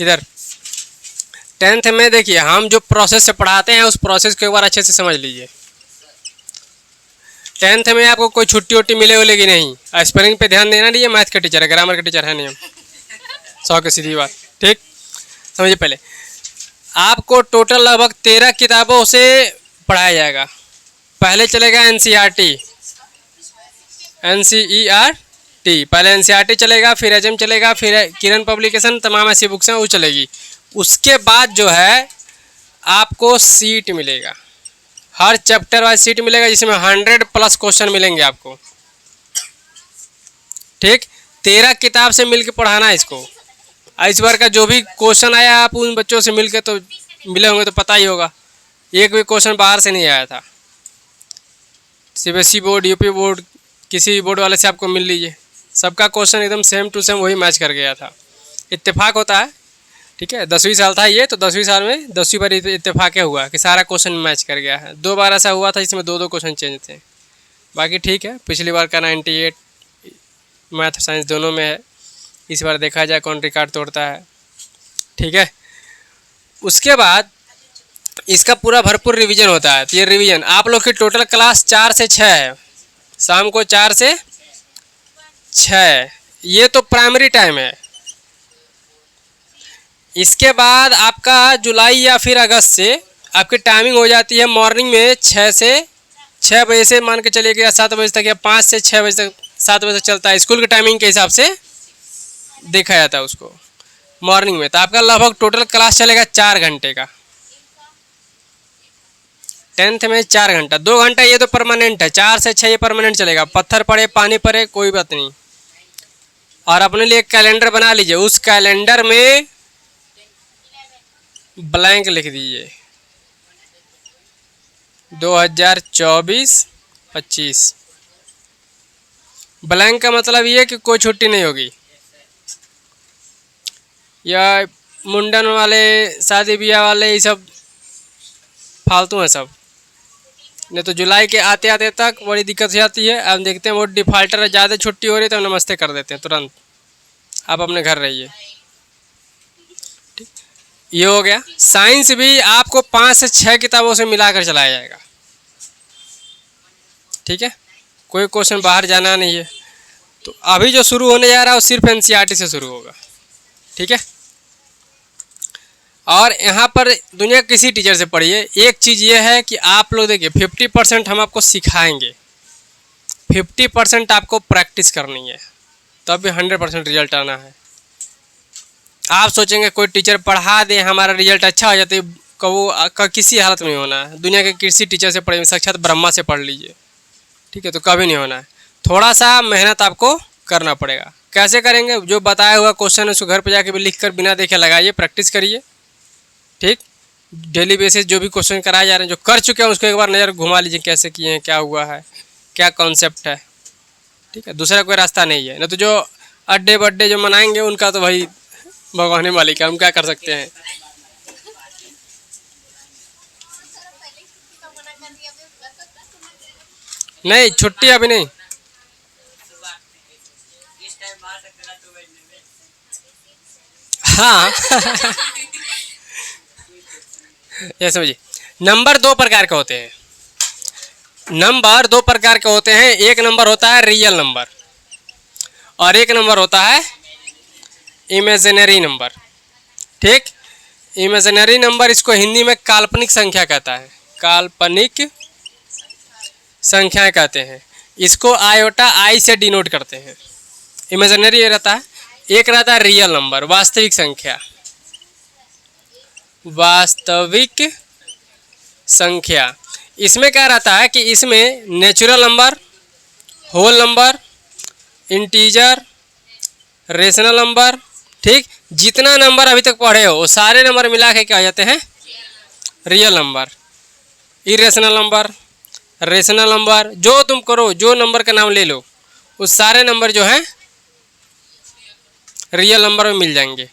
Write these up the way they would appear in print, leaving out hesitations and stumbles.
इधर 10th में देखिए हम जो प्रोसेस से पढ़ाते हैं उस प्रोसेस को एक बार अच्छे से समझ लीजिए। 10th में आपको कोई छुट्टी वुट्टी मिलेगी नहीं। स्पेलिंग पे ध्यान देना नहीं है, मैथ का टीचर है, ग्रामर का टीचर है नहीं हम। 100 की सीधी बात। ठीक, समझिए। पहले आपको टोटल लगभग 13 किताबों से पढ़ाया जाएगा। पहले चलेगा NCERT, पहले NCERT चलेगा, फिर HM चलेगा, फिर किरण पब्लिकेशन, तमाम ऐसी बुक्स हैं वो चलेगी। उसके बाद जो है आपको सीट मिलेगा, हर चैप्टर वाइज सीट मिलेगा, जिसमें 100+ क्वेश्चन मिलेंगे आपको। ठीक, 13 किताब से मिलके पढ़ाना है इसको। इस बार का जो भी क्वेश्चन आया आप उन बच्चों से मिलके तो मिले होंगे तो पता ही होगा, एक भी क्वेश्चन बाहर से नहीं आया था। CBSE बोर्ड, UP बोर्ड, किसी बोर्ड वाले से आपको मिल लीजिए, सबका क्वेश्चन एकदम सेम टू सेम वही मैच कर गया था। इत्तेफाक होता है, ठीक है। 10वीं साल था ये, तो 10वीं साल में 10वीं बार इत्तेफाक हुआ कि सारा क्वेश्चन मैच कर गया है। 2 बार ऐसा हुआ था जिसमें 2 क्वेश्चन चेंज थे। बाकी ठीक है, पिछली बार का 98 मैथ साइंस दोनों में है। इस बार देखा जाए कौन रिकॉर्ड तोड़ता है। ठीक है, उसके बाद इसका पूरा भरपूर रिवीजन होता है। तो ये रिवीजन आप लोग की टोटल क्लास 4 से 6 है, शाम को 4 से 6, ये तो प्राइमरी टाइम है। इसके बाद आपका जुलाई या फिर अगस्त से आपकी टाइमिंग हो जाती है मॉर्निंग में 6 बजे से मान के चलिए कि 7 बजे तक, या 5 से 6 बजे तक, 7 बजे तक चलता है। स्कूल के टाइमिंग के हिसाब से देखा जाता है उसको मॉर्निंग में। तो आपका लगभग टोटल क्लास चलेगा 4 घंटे का। 10th में 4 घंटा, 2 घंटा ये तो परमानेंट है, 4 से 6 ये परमानेंट चलेगा। पत्थर पड़े, पानी पड़े, कोई बात नहीं। और अपने लिए कैलेंडर बना लीजिए, उस कैलेंडर में ब्लैंक लिख दीजिए 2024-25। ब्लैंक का मतलब ये कि कोई छुट्टी नहीं होगी, या मुंडन वाले, शादी ब्याह वाले, ये सब फालतू हैं सब। नहीं तो जुलाई के आते आते तक बड़ी दिक्कत हो जाती है। अब देखते हैं वो डिफाल्टर ज़्यादा छुट्टी हो रही है तो नमस्ते कर देते हैं तुरंत, आप अपने घर रहिए। ठीक, ये हो गया। साइंस भी आपको 5 से 6 किताबों से मिलाकर चलाया जाएगा। ठीक है, कोई क्वेश्चन बाहर जाना नहीं है। तो अभी जो शुरू होने जा रहा है वो सिर्फ NCERT से शुरू होगा। ठीक है, और यहाँ पर दुनिया किसी टीचर से पढ़िए। एक चीज़ ये है कि आप लोग देखिए 50% हम आपको सिखाएंगे, 50% आपको प्रैक्टिस करनी है, तब भी 100% रिजल्ट आना है। आप सोचेंगे कोई टीचर पढ़ा दे हमारा रिजल्ट अच्छा हो जाता है, वो किसी हालत में नहीं होना है। दुनिया के किसी टीचर से पढ़े, साक्षात ब्रह्मा से पढ़ लीजिए, ठीक है, तो कभी नहीं होना है। थोड़ा सा मेहनत आपको करना पड़ेगा। कैसे करेंगे? जो बताया हुआ क्वेश्चन उसको घर पर जाके भी लिख कर बिना देखे लगाइए, प्रैक्टिस करिए। ठीक, डेली बेसिस जो भी क्वेश्चन कराए जा रहे हैं, जो कर चुके हैं उसको एक बार नज़र घुमा लीजिए, कैसे किए हैं, क्या हुआ है, क्या कॉन्सेप्ट है। ठीक है, दूसरा कोई रास्ता नहीं है। न तो जो अड्डे बड्डे जो मनाएंगे उनका तो भाई भगवान मालिक है, हम क्या कर सकते हैं। नहीं, छुट्टी अभी नहीं। हाँ ये समझिए, नंबर 2 प्रकार के होते हैं। नंबर 2 प्रकार के होते हैं। एक नंबर होता है रियल नंबर और एक नंबर होता है इमेजिनरी नंबर। ठीक, इमेजिनरी नंबर इसको हिंदी में काल्पनिक संख्या कहता है, काल्पनिक संख्याएं कहते हैं। इसको आयोटा आई से डिनोट करते हैं। इमेजिनरी ये रहता है। एक रहता है रियल नंबर, वास्तविक संख्या, वास्तविक संख्या। इसमें क्या रहता है कि इसमें natural number, whole number, integer, rational number, ठीक, जितना नंबर अभी तक पढ़े हो वो सारे नंबर मिला के क्या हो जाते हैं? Real number. Irrational number, rational number, जो तुम करो, जो नंबर का नाम ले लो, उस सारे नंबर जो हैं रियल नंबर में मिल जाएंगे।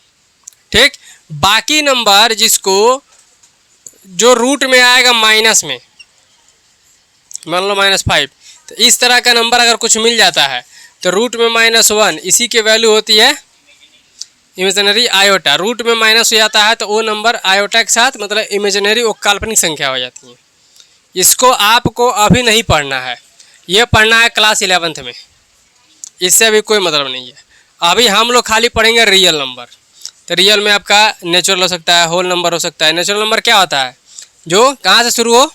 ठीक, बाकी नंबर जिसको जो रूट में आएगा माइनस में, मान लो -5, तो इस तरह का नंबर अगर कुछ मिल जाता है तो रूट में -1, इसी की वैल्यू होती है इमेजिनरी आयोटा, रूट में माइनस हो जाता है तो वो नंबर आयोटा के साथ मतलब इमेजिनरी वो काल्पनिक संख्या हो जाती है। इसको आपको अभी नहीं पढ़ना है, ये पढ़ना है क्लास 11th में, इससे अभी कोई मतलब नहीं है। अभी हम लोग खाली पढ़ेंगे रियल नंबर। तो रियल में आपका नेचुरल हो सकता है, होल नंबर हो सकता है। नेचुरल नंबर क्या होता है? जो कहाँ से शुरू हो?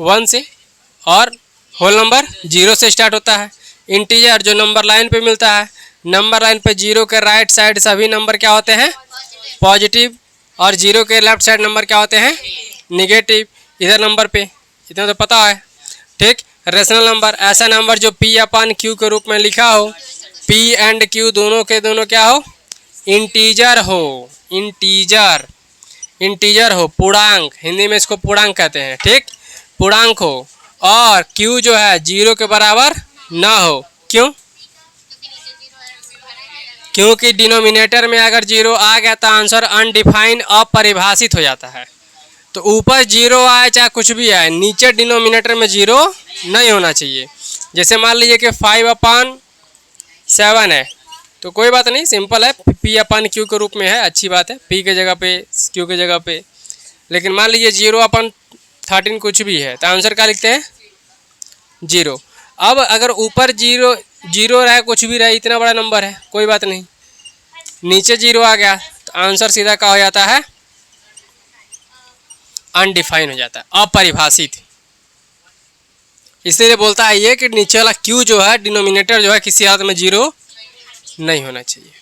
1 से, और होल नंबर 0 से स्टार्ट होता है। इंटीजर जो नंबर लाइन पे मिलता है, नंबर लाइन पे 0 के राइट साइड सभी नंबर क्या होते हैं? पॉजिटिव, और 0 के लेफ्ट साइड नंबर क्या होते हैं? निगेटिव। इधर नंबर पे इतना तो पता है, ठीक। रेशनल नंबर ऐसा नंबर जो P अपन Q के रूप में लिखा हो, P एंड Q दोनों के दोनों क्या हो? इंटीजर हो। इंटीजर, इंटीजर हो, पूर्णांक, हिंदी में इसको पूर्णांक कहते हैं, ठीक। पूर्णांक हो, और Q जो है 0 के बराबर ना हो। क्यों? क्योंकि डिनोमिनेटर में अगर 0 आ गया तो आंसर अनडिफाइंड, अपरिभाषित हो जाता है। तो ऊपर 0 आए चाहे कुछ भी आए, नीचे डिनोमिनेटर में 0 नहीं होना चाहिए। जैसे मान लीजिए कि 5/7 है, तो कोई बात नहीं, सिंपल है, P/Q के रूप में है, अच्छी बात है, P के जगह पे Q के जगह पे। लेकिन मान लीजिए 0/13 कुछ भी है तो आंसर क्या लिखते हैं? 0। अब अगर ऊपर 0 रहे, कुछ भी रहे, इतना बड़ा नंबर है, कोई बात नहीं, नीचे 0 आ गया तो आंसर सीधा क्या हो जाता है? अनडिफाइन हो जाता है, अपरिभाषित। इसलिए बोलता है ये कि नीचे वाला Q जो है, डिनोमिनेटर जो है, किसी हालत में 0 नहीं होना चाहिए।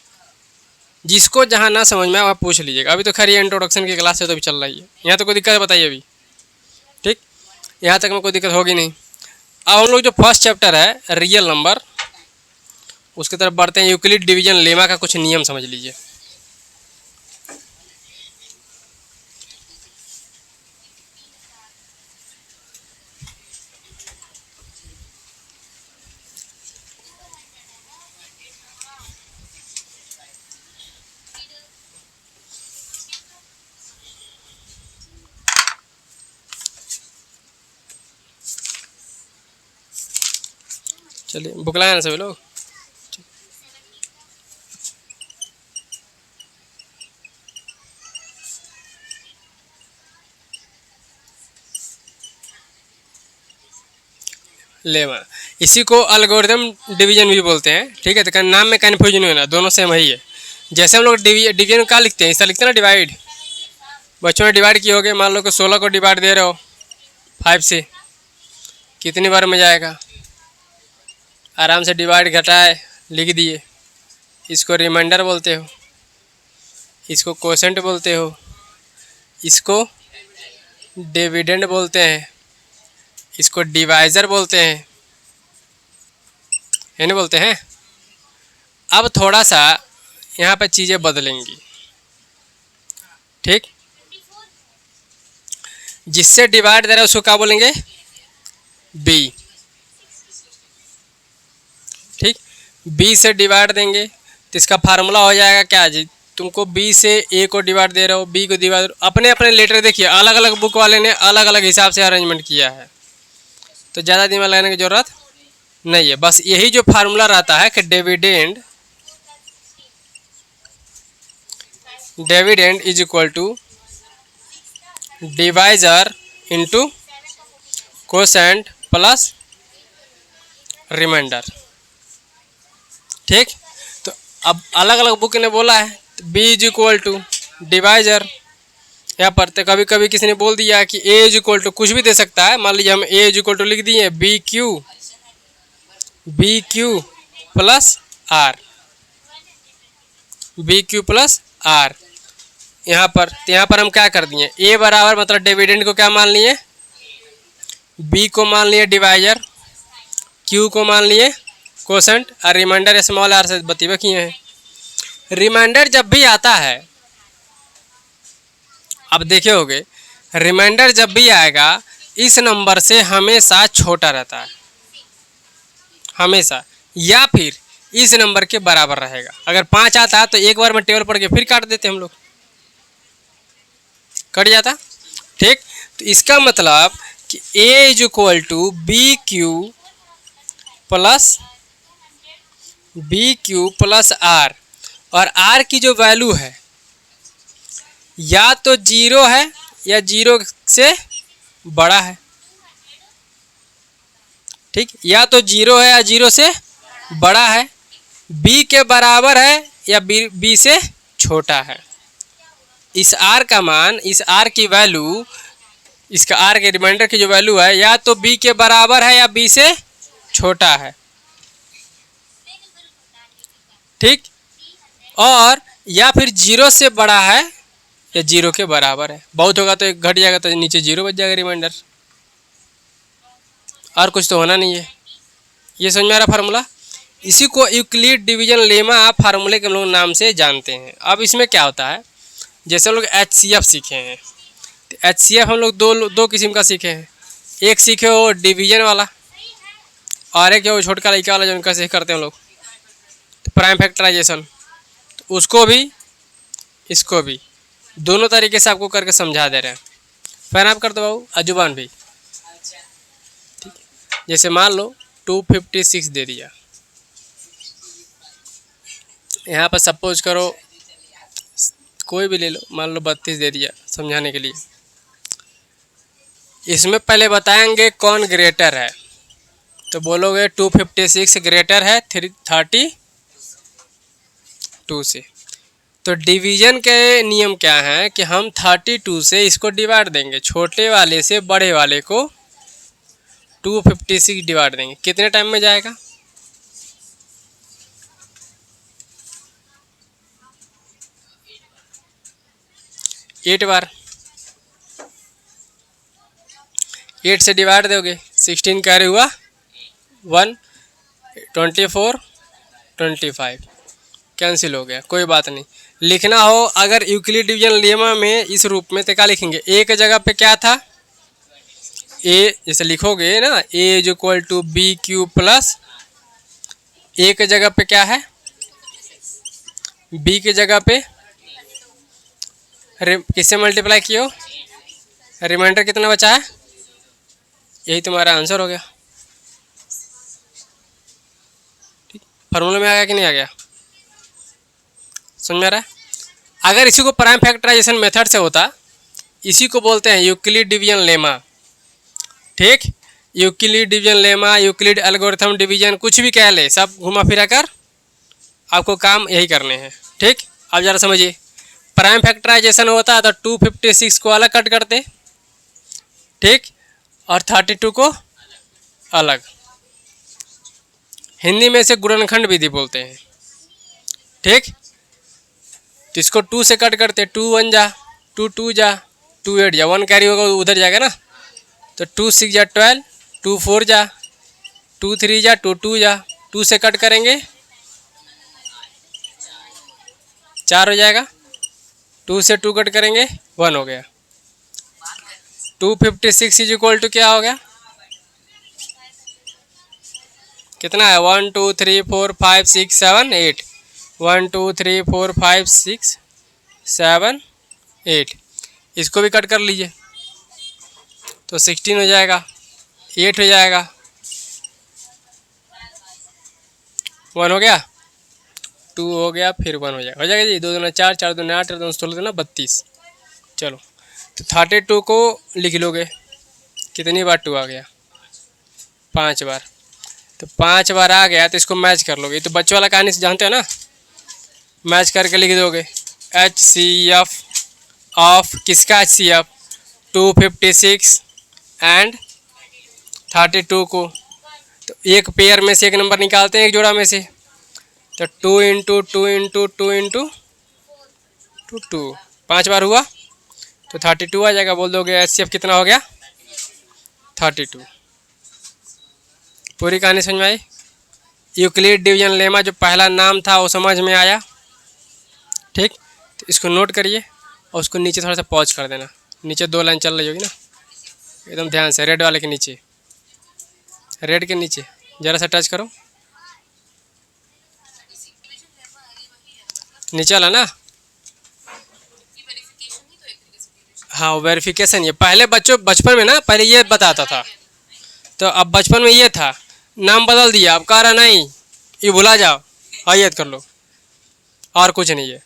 जिसको जहाँ ना समझ में वहाँ पूछ लीजिएगा। अभी तो खैर ये इंट्रोडक्शन की क्लास है तो अभी चल रही है, यहाँ तो कोई दिक्कत बताइए अभी, ठीक, यहाँ तक में कोई दिक्कत होगी नहीं। अब हम लोग जो फर्स्ट चैप्टर है रियल नंबर, उसकी तरफ बढ़ते हैं। यूक्लिड डिवीजन लेमा का कुछ नियम समझ लीजिए। चलिए बुक लाए ना सभी लोग। लेमा, इसी को अलगोरिदम डिवीजन भी बोलते हैं, ठीक है। तो नाम में कन्फ्यूजन नहीं होना, दोनों सेम ही है। जैसे हम लोग डिवीजन में क्या लिखते हैं, ऐसा लिखते हैं ना, डिवाइड। बच्चों ने डिवाइड किए होगे, मान लो कि 16 को डिवाइड दे रहे हो 5 से, कितनी बार में जाएगा? आराम से डिवाइड घटाए लिख दिए। इसको रिमाइंडर बोलते हो, इसको क्वोशेंट बोलते हो, इसको डिविडेंड बोलते हैं, इसको डिवाइज़र बोलते हैं, है नहीं बोलते हैं। अब थोड़ा सा यहाँ पर चीज़ें बदलेंगी, ठीक। जिससे डिवाइड दे रहे हैं उसको क्या बोलेंगे? बी, ठीक। बी से डिवाइड देंगे तो इसका फार्मूला हो जाएगा क्या जी? तुमको बी से ए को डिवाइड दे रहे हो, बी को डिवाइड, अपने अपने लेटर देखिए, अलग अलग बुक वाले ने अलग अलग हिसाब से अरेंजमेंट किया है, तो ज़्यादा दिमाग लगाने की ज़रूरत नहीं है। बस यही जो फार्मूला रहता है कि dividend is equal to divisor into quotient plus remainder, ठीक। तो अब अलग अलग बुक ने बोला है B is equal to divisor, यहाँ पर तो कभी कभी किसी ने बोल दिया कि ए इज इक्वल टू कुछ भी दे सकता है। मान लीजिए हम ए इज इक्वल टू लिख दिए B Q plus R, B Q plus R. यहाँ पर हम क्या कर दिए, ए बराबर मतलब डिविडेंड को क्या मान लिए? बी को मान लिए डिवाइजर, क्यू को मान लिए कोसेंट, और रिमाइंडर स्मॉल आर से बतीबा किए हैं। रिमाइंडर जब भी आता है, अब देखे होगे, रिमाइंडर जब भी आएगा इस नंबर से हमेशा छोटा रहता है, हमेशा, या फिर इस नंबर के बराबर रहेगा। अगर 5 आता है तो एक बार में टेबल पढ़ के फिर काट देते हम लोग, कट जाता, ठीक। तो इसका मतलब कि A is equal to B Q plus R, और आर की जो वैल्यू है या तो जीरो है या जीरो से बड़ा है। ठीक, या तो जीरो है या जीरो से बड़ा है, बी के बराबर है या बी से छोटा है। इस आर का मान, इस आर की वैल्यू, इसका आर के रिमाइंडर की जो वैल्यू है या तो बी के बराबर है या बी से छोटा है। ठीक, और या फिर जीरो से बड़ा है या जीरो के बराबर है। बहुत होगा तो एक घट जाएगा तो नीचे जीरो बच जाएगा रिमाइंडर, और कुछ तो होना नहीं है। ये समझ में आ रहा फार्मूला। इसी को यूक्लिड डिवीजन लेमा आप फार्मूले के हम लोग नाम से जानते हैं। अब इसमें क्या होता है, जैसे हम लोग HCF सीखे हैं, तो HCF हम लोग दो किस्म का सीखे हैं। एक सीखे हो डिवीजन वाला और एक वो छोटका लड़का वाला जो उनका से करते हैं हम लोग, तो प्राइम फैक्टराइजेशन। तो उसको भी इसको भी दोनों तरीके से आपको करके समझा दे रहे हैं। फैन आप कर दो बाबू, अजुबान भी। ठीक, जैसे मान लो 256 दे दिया, यहाँ पर सपोज करो कोई भी ले लो, मान लो 32 दे दिया समझाने के लिए। इसमें पहले बताएंगे कौन ग्रेटर है, तो बोलोगे 256 ग्रेटर है 32 से। तो डिवीजन के नियम क्या है कि हम 32 से इसको डिवाइड देंगे, छोटे वाले से बड़े वाले को 256 डिवाइड देंगे। कितने टाइम में जाएगा, 8 बार। 8 से डिवाइड दोगे, 16 कैरी हुआ 1, 24, 25 कैंसिल हो गया, कोई बात नहीं। लिखना हो अगर यूक्लिड डिवीजन लेमा में इस रूप में तो क्या लिखेंगे, ए की जगह पे क्या था, ए जैसे लिखोगे ना, A is equal to B cube plus, A की जगह पे क्या है, बी की जगह पे किससे मल्टीप्लाई किया, रिमाइंडर कितना बचा है, यही तुम्हारा आंसर हो गया। ठीक, फार्मूला में आ गया कि नहीं आ गया, समझ में आ रहा है। अगर इसी को प्राइम फैक्टराइजेशन मेथड से होता, इसी को बोलते हैं यूक्लिड डिवीजन लेमा। ठीक, Euclid division lemma, Euclid algorithm division, कुछ भी कह ले, सब घुमा फिरा कर आपको काम यही करने हैं। ठीक, अब ज़रा समझिए, प्राइम फैक्टराइजेशन होता तो 256 को अलग कट करते, ठीक, और 32 को अलग। हिंदी में इसे गुणनखंड विधि बोलते हैं। ठीक, तो इसको 2 से कट करते, 2 1 जा, 2 2 जा, 2 8 जा, 1 कैरी होगा उधर जाएगा ना, तो 2 6 जा 12, 2 4 जा, 2 3 जा, 2 2 जा, 2 से कट करेंगे 4 हो जाएगा, 2 से 2 कट करेंगे 1 हो गया। 256 इज इक्वल टू क्या हो गया, कितना है, 1 2 3 4 5 6 7 8, 1 2 3 4 5 6 7 8, इसको भी कट कर लीजिए तो 16 हो जाएगा, 8 हो जाएगा, 1 हो गया, 2 हो गया, फिर 1 हो जाएगा, हो जाएगा जी। 2 दूना 4, 4 दूना 8, 4 दूना 16, दूना 32। चलो, तो 32 को लिख लोगे, कितनी बार 2 आ गया, 5 बार। तो 5 बार आ गया तो इसको मैच कर लोगे, तो बच्चों वाला कहानी से जानते हो ना, मैच करके लिख दोगे HCF ऑफ किसका HCF 256 एंड 32 को, तो एक पेयर में से एक नंबर निकालते हैं, एक जोड़ा में से, तो 2 इंटू 2 इंटू 2 इंटू 2, 5 बार हुआ तो 32 आ जाएगा। बोल दोगे HCF कितना हो गया, 32। पूरी कहानी समझ में आई। यूक्लिड डिवीजन लेमा जो पहला नाम था वो समझ में आया। ठीक, तो इसको नोट करिए और उसको नीचे थोड़ा सा पॉज कर देना, नीचे 2 लाइन चल रही होगी ना, एकदम ध्यान से, रेड वाले के नीचे, रेड के नीचे ज़रा सा टच करो, नीचे वाला ना, हाँ वेरिफिकेशन। ये पहले बचपन में ना, पहले ये बताता था, तो अब बचपन में ये था, नाम बदल दिया, अब कह रहा नहीं ये भुला जाओ, हाँ याद कर लो। और कुछ नहीं है।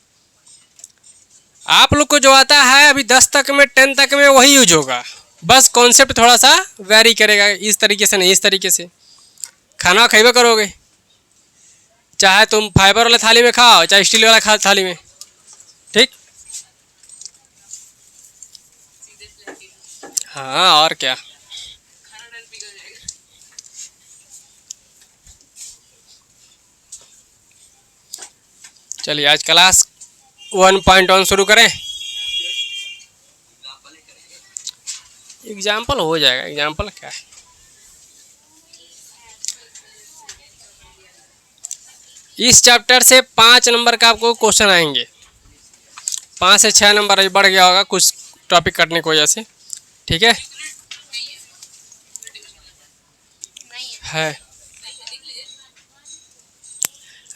आप लोग को जो आता है अभी 10 तक में 10 तक में वही यूज होगा, बस कॉन्सेप्ट थोड़ा सा वेरी करेगा, इस तरीके से नहीं, इस तरीके से। खाना खाइबे करोगे, चाहे तुम फाइबर वाला थाली में खाओ चाहे स्टील वाला थाली में, ठीक। हाँ और क्या। चलिए आज क्लास 1.1 शुरू करें। एग्जाम्पल हो जाएगा, एग्जाम्पल क्या है। इस चैप्टर से 5 नंबर का आपको क्वेश्चन आएंगे, 5 से 6 नंबर अभी बढ़ गया होगा कुछ टॉपिक कटने की वजह से, ठीक है।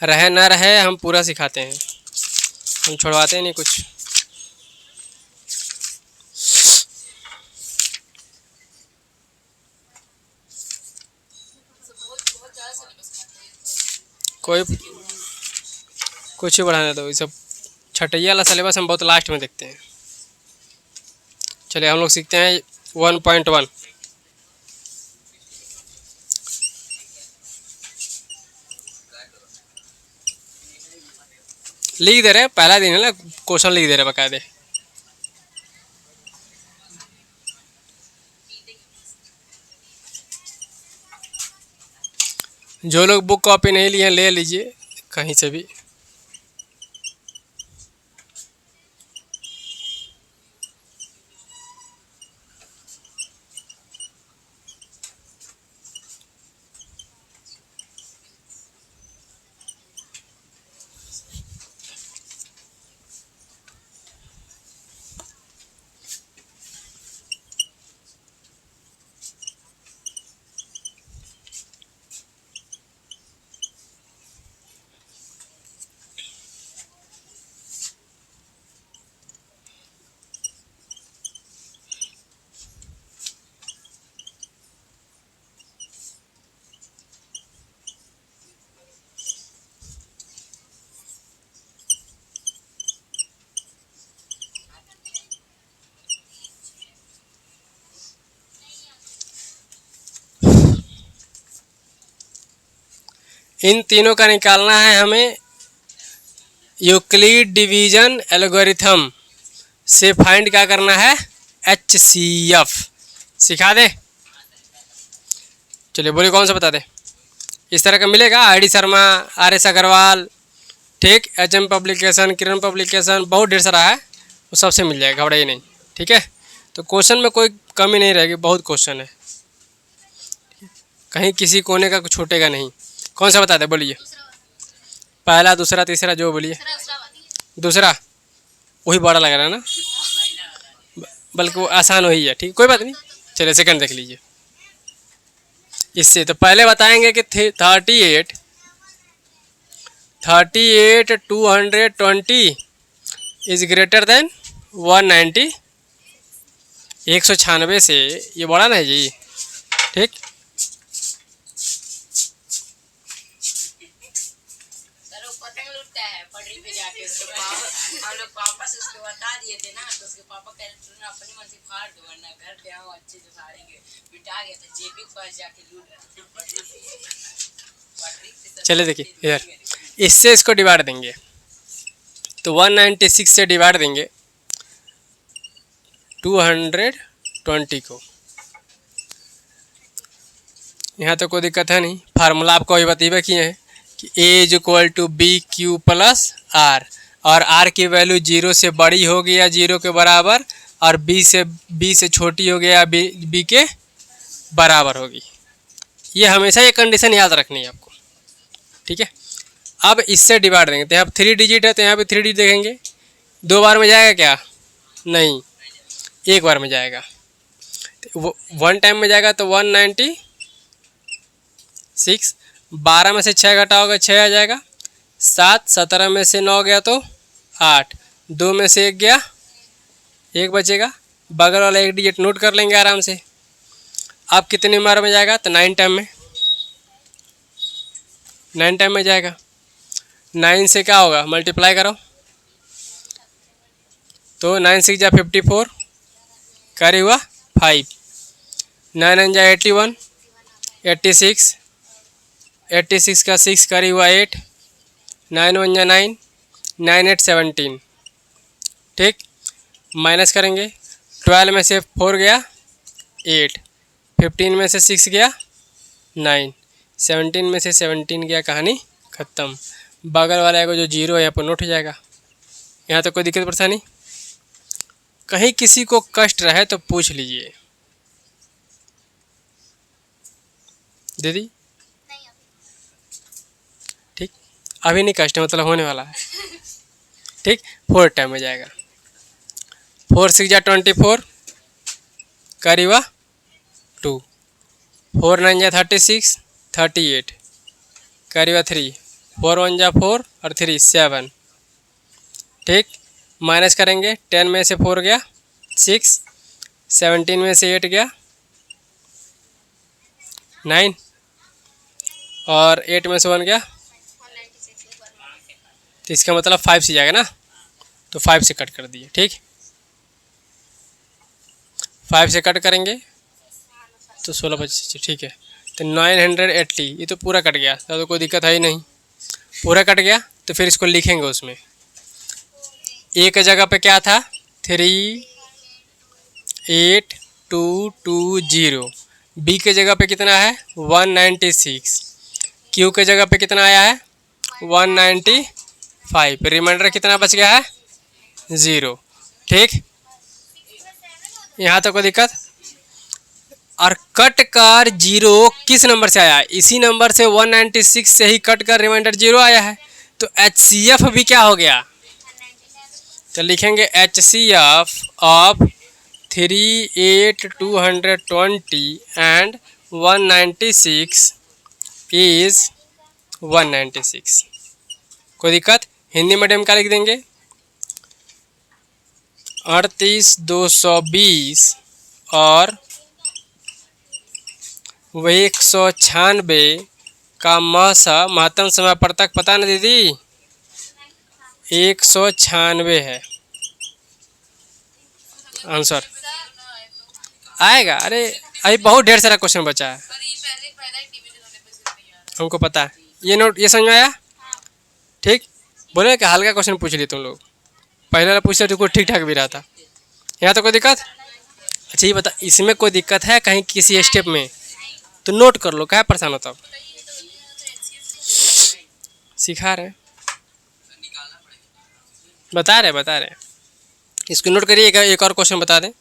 रहे ना रहे हम पूरा सिखाते हैं, हम छोड़वाते नहीं कुछ। कोई कुछ ही बढ़ाने दो, ये सब छठैया वाला सिलेबस हम बहुत लास्ट में देखते हैं। चलिए हम लोग सीखते हैं 1.1। लिख दे रहे, पहला दिन है ना, क्वेश्चन लिख दे रहे बकायदे। जो लोग बुक कॉपी नहीं लिए ले लीजिए कहीं से भी। इन तीनों का निकालना है हमें यूक्लिड डिवीजन एल्गोरिथम से। फाइंड क्या करना है, HCF। सिखा दे, चलिए बोलिए कौन सा बता दे। इस तरह का मिलेगा, ID शर्मा, RS अग्रवाल, ठीक, HM पब्लिकेशन, किरण पब्लिकेशन, बहुत ढेर सारा है, वो सबसे मिल जाएगा, घबराइए नहीं, ठीक है। तो क्वेश्चन में कोई कमी नहीं रहेगी, बहुत क्वेश्चन है, कहीं किसी कोने का कुछ छूटेगा नहीं। कौन सा बता दे, बोलिए। पहला, दूसरा, तीसरा, जो बोलिए। दूसरा वही बड़ा लग रहा है ना, बल्कि वो आसान वही है, ठीक, कोई बात नहीं। चलिए सेकंड देख लीजिए। इससे तो पहले बताएंगे कि 38 220 इज ग्रेटर देन 190। 196 से ये बड़ा नहीं जी, ठीक। हम लोग पापा से उसको बता दिए थे ना, तो उसके पापा कह रहे थे अपनी मन से फाड़ दो वरना घर पे आओ अच्छे से फाड़ेंगे। बिटा गया था जेबी के पास जाके लूट रहा। चले देखिए यार, इससे इसको डिवाइड देंगे तो 196 से डिवाइड देंगे 220 को। यहाँ तो कोई दिक्कत है नहीं, फार्मूला आपको अभी बतेबे किए हैं कि A is equal to BQ plus R, और R की वैल्यू 0 से बड़ी होगी या 0 के बराबर, और B से छोटी होगी या B के बराबर होगी। ये हमेशा ये कंडीशन याद रखनी है आपको, ठीक है। अब इससे डिवाइड देंगे, तो यहाँ 3 डिजिट है तो यहाँ पे 3 डिजिट देखेंगे। 2 बार में जाएगा क्या, नहीं, 1 बार में जाएगा। तो 1 टाइम में जाएगा तो 196। 12 में से 6 घटाओगे 6 आ जाएगा। 7, 17 में से 9 गया तो 8, 2 में से 1 गया, 1 बचेगा। बगल वाला 1 डिजिट नोट कर लेंगे आराम से। अब कितनी बार में जाएगा, तो 9 टाइम में, 9 टाइम में जाएगा। 9 से क्या होगा, मल्टीप्लाई करो तो 9 6 जा 54, कैरी हुआ 5, 9 9 जा 81, 86, 86 का 6 कैरी हुआ 8, 9 1 जा 9, 9 8 17। ठीक, माइनस करेंगे, 12 में से 4 गया 8, 15 में से 6 गया 9, 17 में से 17 गया, कहानी ख़त्म। बगल वाले को जो जीरो है यहाँ पर नोट हो जाएगा। यहाँ तो कोई दिक्कत परेशानी, कहीं किसी को कष्ट रहे तो पूछ लीजिए। दीदी ठीक, अभी नहीं कष्ट है, मतलब होने वाला है। ठीक, 4 टाइम में जाएगा, 4 6 जा 24, करी हुआ 2, 4 9 जा 36, 38, करी हुआ 3, 4 1 जा 4 और 3 7। ठीक, माइनस करेंगे, 10 में से 4 गया 6, 17 में से 8 गया 9 और 8 में से 1 गया, तो इसका मतलब 5 से जाएगा ना, तो 5 से कट कर दिए। ठीक, 5 से कट करेंगे तो 16 25, ठीक है, तो 980, ये तो पूरा कट गया, तो कोई दिक्कत है ही नहीं, पूरा कट गया। तो फिर इसको लिखेंगे, उसमें ए की जगह पे क्या था 3 8 2 2 0, बी के जगह पे कितना है 196, क्यू के जगह पे कितना आया है 195, रिमाइंडर कितना बच गया है 0। ठीक, यहाँ तक कोई दिक्कत। और कट कर 0 किस नंबर से आया है, इसी नंबर से 196 से ही कट कर रिमाइंडर 0 आया है, तो HCF भी क्या हो गया, तो लिखेंगे HCF ऑफ 3 8 220 एंड 196 इज 196। कोई दिक्कत, हिंदी मीडियम का लिख देंगे 38 220 और वही 196 का महत्तम समय पत्रक पता ना दीदी, 196 है आंसर आएगा। अरे अभी बहुत ढेर सारा क्वेश्चन बचा है, हमको पता है, ये नोट, ये समझ में आया। ठीक, बोले कि हल्का क्वेश्चन पूछ लिए तुम लोग, पहले वाला पूछते तो कोई ठीक ठाक भी रहा था। यहाँ तो कोई दिक्कत। अच्छा ये बता, इसमें कोई दिक्कत है कहीं किसी स्टेप में, तो नोट कर लो, क्या परेशान होता हो, सिखा रहे बता रहे, इसको नोट करिए। एक और क्वेश्चन बता दें,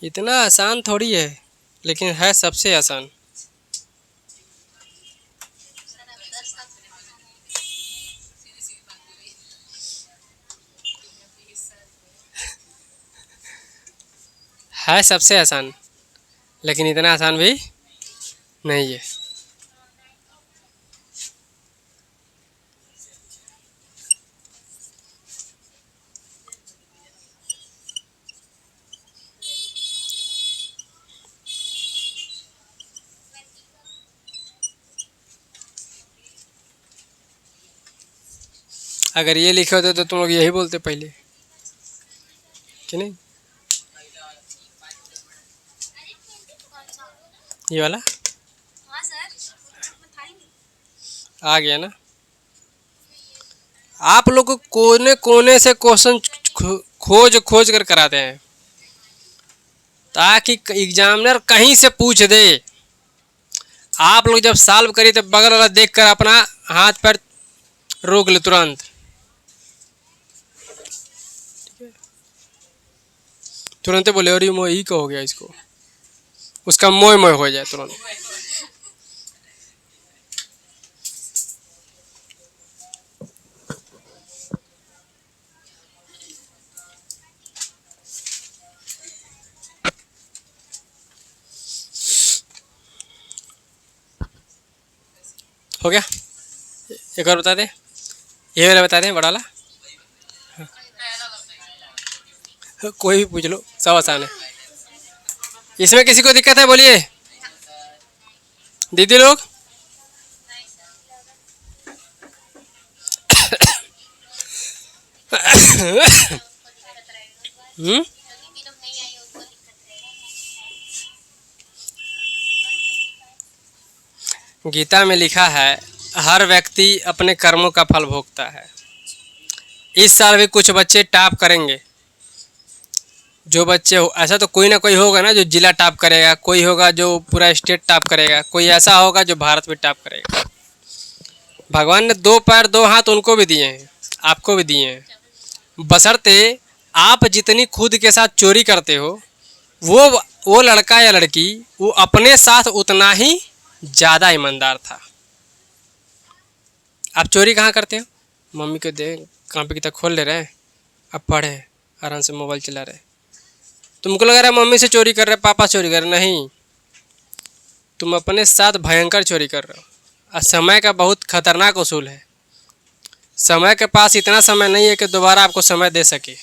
इतना आसान थोड़ी है, लेकिन है सबसे आसान। है सबसे आसान, लेकिन इतना आसान भी नहीं है। अगर ये लिखे होते तो तुम लोग यही बोलते पहले कि नहीं। ये वाला आ गया ना। आप लोग को कोने कोने से क्वेश्चन खोज खोज कर कराते हैं, ताकि एग्जामिनर कहीं से पूछ दे। आप लोग जब सॉल्व करिए तो बगल वाला देख कर अपना हाथ पैर रोक ले तुरंत, तुरंत बोले और ये मोही का हो गया, इसको उसका मोय मोय हो जाए तुरंत। हो गया, एक और बता दें, ये वाला बता दें, बड़ा वाला। कोई भी पूछ लो, सब आसान है। इसमें किसी को दिक्कत है बोलिए, दीदी लोग हम्म, गीता में लिखा है हर व्यक्ति अपने कर्मों का फल भोगता है। इस साल भी कुछ बच्चे टॉप करेंगे। जो बच्चे हो ऐसा तो कोई ना कोई होगा ना जो जिला टॉप करेगा, कोई होगा जो पूरा स्टेट टॉप करेगा, कोई ऐसा होगा जो भारत में टॉप करेगा। भगवान ने दो पैर दो हाथ उनको भी दिए हैं, आपको भी दिए हैं, बशर्ते आप जितनी खुद के साथ चोरी करते हो वो लड़का या लड़की वो अपने साथ उतना ही ज़्यादा ईमानदार था। आप चोरी कहाँ करते हो? मम्मी को दे कॉपी किताब खोल ले रहे हैं, अब पढ़े आराम से मोबाइल चला रहे। तुमको लग रहा है मम्मी से चोरी कर रहे, पापा चोरी कर रहे, नहीं, तुम अपने साथ भयंकर चोरी कर रहे हो। और समय का बहुत खतरनाक उसूल है। समय के पास इतना समय नहीं है कि दोबारा आपको समय दे सके।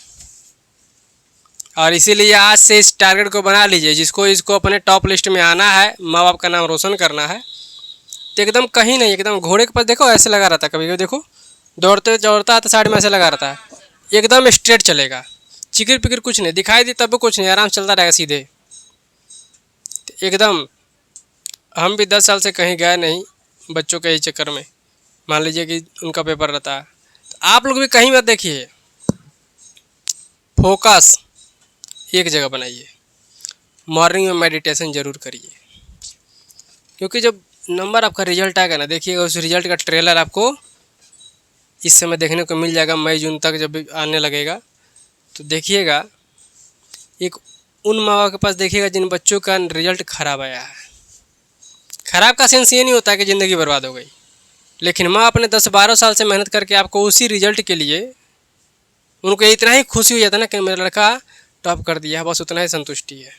और इसीलिए आज से इस टारगेट को बना लीजिए, जिसको इसको अपने टॉप लिस्ट में आना है, माँ बाप का नाम रोशन करना है, तो एकदम कहीं नहीं, एकदम घोड़े के पास देखो ऐसे लगा रहता है, कभी कभी देखो दौड़ते दौड़ता तो साइड में ऐसे लगा रहता है, एकदम स्ट्रेट चलेगा, चिकिर पिकिर कुछ नहीं दिखाई दी तब भी कुछ नहीं, आराम चलता रहेगा सीधे एकदम। हम भी 10 साल से कहीं गए नहीं बच्चों के ही चक्कर में। मान लीजिए कि उनका पेपर रहता है, तो आप लोग भी कहीं मत देखिए, फोकस एक जगह बनाइए। मॉर्निंग में मेडिटेशन ज़रूर करिए, क्योंकि जब नंबर आपका रिजल्ट आएगा ना, देखिएगा उस रिजल्ट का ट्रेलर आपको इस समय देखने को मिल जाएगा। मई जून तक जब आने लगेगा तो देखिएगा, एक उन माँ बाप के पास देखिएगा जिन बच्चों का रिजल्ट खराब आया है। खराब का सेंस ये नहीं होता कि ज़िंदगी बर्बाद हो गई, लेकिन माँ अपने 10-12 साल से मेहनत करके आपको उसी रिजल्ट के लिए उनको इतना ही खुशी हो जाता है ना कि मेरा लड़का टॉप कर दिया, बस उतना ही संतुष्टि है।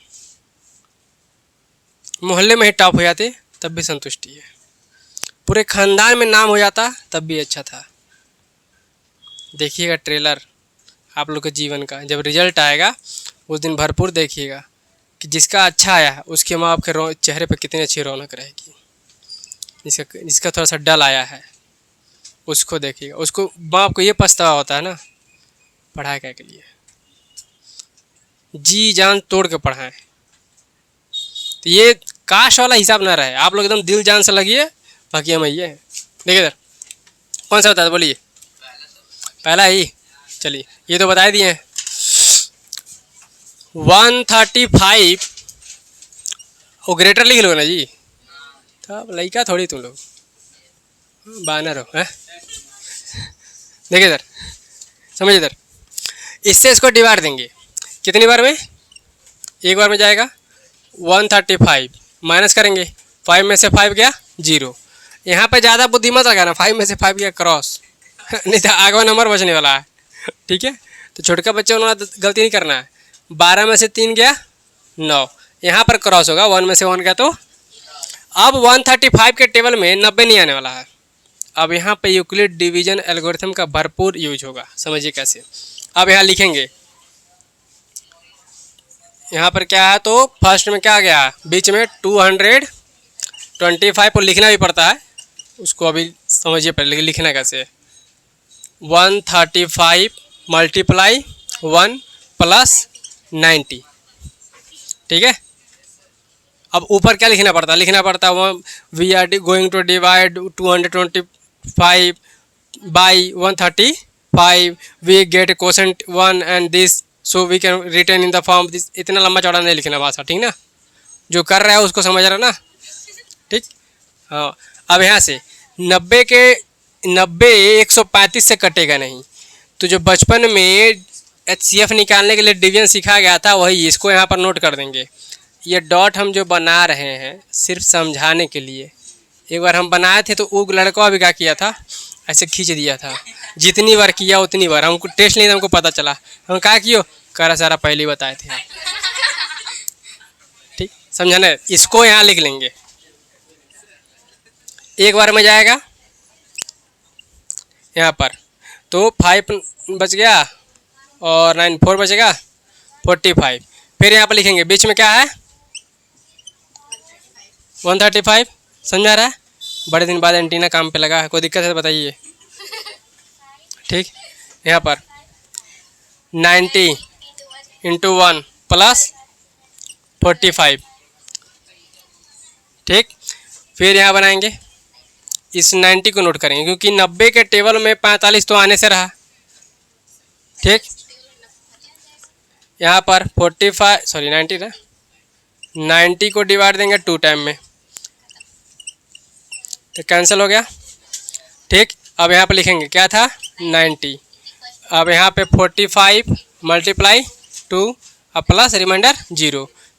मोहल्ले में ही टॉप हो जाते तब भी संतुष्टि है, पूरे खानदान में नाम हो जाता तब भी अच्छा था। देखिएगा ट्रेलर आप लोग के जीवन का, जब रिजल्ट आएगा उस दिन भरपूर देखिएगा कि जिसका अच्छा आया है उसके माँ बाप के चेहरे पर कितनी अच्छी रौनक रहेगी। जिसका थोड़ा सा डल आया है उसको देखिएगा, उसको माँ बाप को ये पछतावा होता है ना, पढ़ाई क्या के लिए, जी जान तोड़ के पढ़ाएं। तो ये काश वाला हिसाब ना रहे, आप लोग एकदम दिल जान से लगिए, बाकी हम ये देखिए इधर कौन सा बता दो, बोलिए पहला ही, चलिए ये तो बता दिए हैं 135। वो ग्रेटर लिख लो ना जी, तब लड़का थोड़ी तुम लोग बानर हो हैं। देखिए इधर, समझिए इधर, इससे इसको डिवाइड देंगे कितनी बार में, एक बार में जाएगा 135, माइनस करेंगे 5 में से 5 गया 0। यहाँ पे ज़्यादा बुद्धि मत लगाना, 5 में से 5 गया क्रॉस नहीं तो आगे नंबर बचने वाला है, ठीक है। तो छोटका बच्चा उन्होंने गलती नहीं करना है। 12 में से 3 गया 9, यहाँ पर क्रॉस होगा, 1 में से 1 गया तो अब 135 के टेबल में 90 नहीं आने वाला है। अब यहाँ पे यूक्लिड डिवीजन एल्गोरिथम का भरपूर यूज होगा, समझिए कैसे। अब यहाँ लिखेंगे, यहाँ पर क्या है तो फर्स्ट में क्या गया, बीच में 225 को लिखना भी पड़ता है, उसको अभी समझिए पहले लिखना कैसे। 135 मल्टीप्लाई 1 प्लस 90, ठीक है। अब ऊपर क्या लिखना पड़ता है, लिखना पड़ता है we are going to divide 225 by 135, we get quotient 1 and this so we can retain in the form this. इतना लंबा चौड़ा नहीं लिखना भाषा, ठीक ना, जो कर रहा है उसको समझ रहा ना, ठीक। हाँ, अब यहाँ से 90 135 से कटेगा नहीं, तो जो बचपन में HCF निकालने के लिए डिवीजन सीखा गया था वही, इसको यहाँ पर नोट कर देंगे। ये डॉट हम जो बना रहे हैं सिर्फ समझाने के लिए, एक बार हम बनाए थे तो वो लड़का भी क्या किया था, ऐसे खींच दिया था, जितनी बार किया उतनी बार, हमको टेस्ट नहीं था, हमको पता चला, हम क्या कियो करा सारा पहले ही बताए थे, ठीक समझाने। इसको यहाँ लिख लेंगे, एक बार में जाएगा यहाँ पर, तो 5 बच गया और 9 4 बचेगा 45। फिर यहाँ पर लिखेंगे बीच में क्या है 135, समझा रहा है? बड़े दिन बाद एंटीना काम पे लगा है, कोई दिक्कत है तो बताइए। ठीक, यहाँ पर 90 इंटू 1 प्लस 45। ठीक, फिर यहाँ बनाएंगे, इस 90 को नोट करेंगे क्योंकि 90 के टेबल में 45 तो आने से रहा। ठीक, यहाँ पर 90 ना, 90 को डिवाइड देंगे 2 टाइम में तो कैंसिल हो गया। ठीक, अब यहाँ पे लिखेंगे क्या था 90, अब यहाँ पे 45 मल्टीप्लाई 2 अब प्लस रिमाइंडर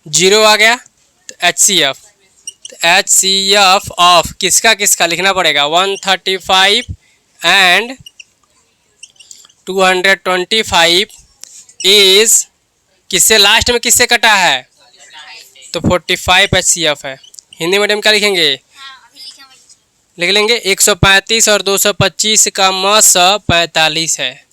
0 आ गया तो HCF, तो HCF ऑफ किसका किसका लिखना पड़ेगा 135 एंड 225 इज किससे लास्ट में किससे कटा है तो 45 HCF है। हिंदी मीडियम क्या लिखेंगे, लिख लेंगे 135 और 225 का 45 है।